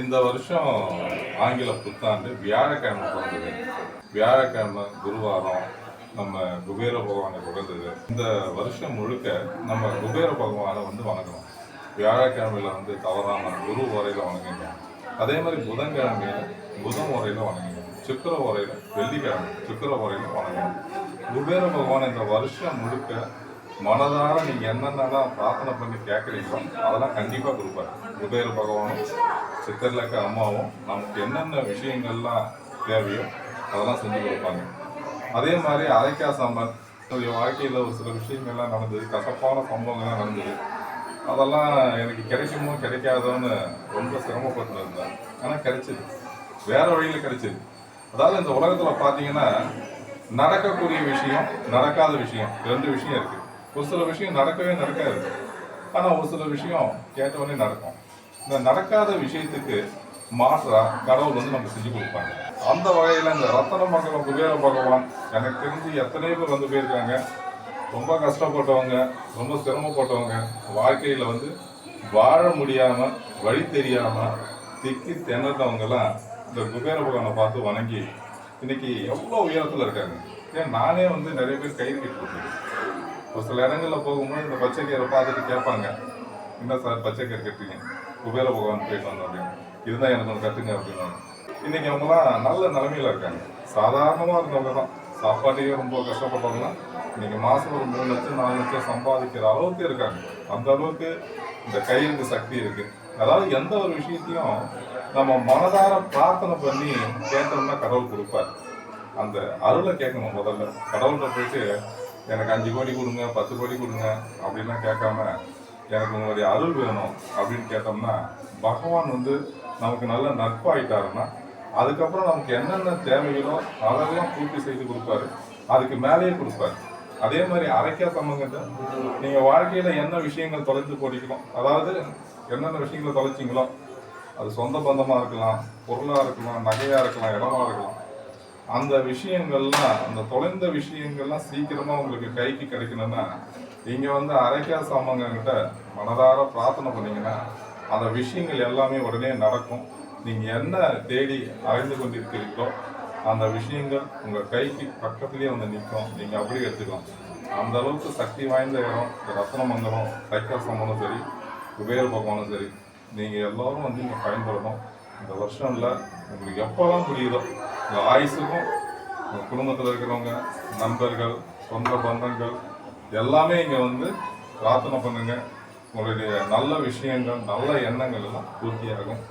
இந்த வருஷம் ஆங்கில புத்தாண்டு வியாழக்கிழமை பிறந்தது. வியாழக்கிழமை குருவாரம் நம்ம குபேர பகவானை பிறந்தது. இந்த வருஷம் முழுக்க நம்ம குபேர பகவானை வணங்கணும். வியாழக்கிழமையில தவறாம குரு உரையில வணங்குங்க. அதே மாதிரி புதன்கிழமையில புதன் உரையில வணங்குங்க. சுக்கிர உரையில வெள்ளிக்கிழமை சுக்கிர உரையில வணங்கணும். குபேர பகவான் இந்த வருஷம் முழுக்க மனதார நீங்க என்னென்னலாம் பிரார்த்தனை பண்ணி கேட்குறீங்களோ அதெல்லாம் கண்டிப்பாக கொடுப்பாரு. குபேர பகவானும் சித்தர்லக்க அம்மாவும் நமக்கு என்னென்ன விஷயங்கள்லாம் தேவையோ அதெல்லாம் செஞ்சு கொடுப்பாங்க. அதே மாதிரி அரைக்கா சாம்பார் வாழ்க்கையில் ஒரு சில விஷயங்கள்லாம் நடந்தது, கசப்பான சம்பவங்கள்லாம் நடந்தது. அதெல்லாம் எனக்கு கிடைக்குமோ கிடைக்காதோன்னு ரொம்ப சிரமப்பட்டு இருந்தேன். ஆனால் கிடைச்சிது, வேற வழியில் கிடைச்சிது. அதாவது இந்த உலகத்தில் பார்த்தீங்கன்னா நடக்கக்கூடிய விஷயம், நடக்காத விஷயம், ரெண்டு விஷயம் இருக்குது. ஒரு சில விஷயம் நடக்கவே நடக்காது, ஆனால் ஒரு சில விஷயம் கேட்டவொடனே நடக்கும். இந்த நடக்காத விஷயத்துக்கு மாற்றா கடவுள் நம்ம செஞ்சு கொடுப்பாங்க. அந்த வகையில் இந்த ரத்தன மங்கலம் குபேர பகவான் எனக்கு தெரிஞ்சு எத்தனை பேர் போயிருக்காங்க. ரொம்ப கஷ்டப்பட்டவங்க, ரொம்ப சிரமப்பட்டவங்க, வாழ்க்கையில் வாழ முடியாமல் வழி தெரியாமல் திக்கி திணறவங்கெல்லாம் இந்த குபேர பகவானை பார்த்து வணங்கி இன்னைக்கு எவ்வளோ உயரத்தில் இருக்காங்க. ஏன் நானே நிறைய பேர் கயிறு கட்டி கொடுத்துருக்கேன். ஒரு சில இடங்களில் போகும்போது இந்த பச்சை கயிறை பார்த்துட்டு கேட்பாங்க, என்ன சார் பச்சை கயிறு கட்டுறீங்க, குபேர பகவான் போயிட்டு வந்தோம் அப்படின்னு. இதுதான் எனக்கு ஒன்று கட்டுங்க அப்படின்னு. இன்னைக்கு அவங்களாம் நல்ல நிலைமையில இருக்காங்க. சாதாரணமாக இருந்தவங்க தான், சாப்பாட்டையே ரொம்ப கஷ்டப்பட்டவங்களாம் இன்னைக்கு மாதம் ஒரு 3 லட்சம் 4 லட்சம் சம்பாதிக்கிற அளவுக்கு இருக்காங்க. அந்த அளவுக்கு இந்த கயிறுக்கு சக்தி இருக்கு. அதாவது எந்த ஒரு விஷயத்தையும் நம்ம மனதார பிரார்த்தனை பண்ணி கேட்டோம்னா கடவுள் கொடுப்பார். அந்த அருளை கேட்கணும். முதல்ல கடவுள்கிட்ட போயிட்டு எனக்கு 5 கோடி கொடுங்க 10 கோடி கொடுங்க அப்படின்லாம் கேட்காம எனக்கு உங்களுடைய அருள் வேணும் அப்படின்னு கேட்டோம்னா பகவான் நமக்கு நல்ல நட்பாயிட்டாருன்னா அதுக்கப்புறம் நமக்கு என்னென்ன தேவைகளோ அதெல்லாம் பூர்த்தி செய்து கொடுப்பாரு. அதுக்கு மேலேயே கொடுப்பாரு. அதே மாதிரி அரைக்கா சம்பங்கத்தை நீங்கள் வாழ்க்கையில் என்ன விஷயங்கள் தொலைத்து போடிக்கலாம், அதாவது என்னென்ன விஷயங்களை தொலைச்சிங்களோ அது சொந்த பந்தமாக இருக்கலாம், பொருளாக இருக்கலாம், நகையாக இருக்கலாம், இடமா இருக்கலாம். அந்த விஷயங்கள்லாம், அந்த தொலைந்த விஷயங்கள்லாம் சீக்கிரமாக உங்களுக்கு கைக்கு கிடைக்கணும்னா நீங்கள் அரைக்கா சாமங்கிட்ட மனதார பிரார்த்தனை பண்ணீங்கன்னா அந்த விஷயங்கள் எல்லாமே உடனே நடக்கும். நீங்கள் என்ன தேடி அடைந்து கொண்டிருக்கிறீர்களோ அந்த விஷயங்கள் உங்கள் கைக்கு பக்கத்துலேயே நிற்கும். நீங்கள் அப்படியே எடுத்துக்கலாம். அந்த அளவுக்கு சக்தி வாய்ந்த இடம் இந்த ரத்னமங்கலம் அரைக்கா சாமனும் சரி, குபேர பகவானும் சரி. நீங்கள் எல்லோரும் இங்கே பயன்படணும். இந்த வருஷம் இல்லை, உங்களுக்கு எப்போல்லாம் புரியுதோ உங்கள் ஆயுசுக்கும் உங்கள் குடும்பத்தில் இருக்கிறவங்க, நண்பர்கள், சொந்த பந்தங்கள் எல்லாமே இங்கே பிரார்த்தனை பண்ணுங்க. உங்களுடைய நல்ல விஷயங்கள், நல்ல எண்ணங்கள் எல்லாம் பூர்த்தியாகும்.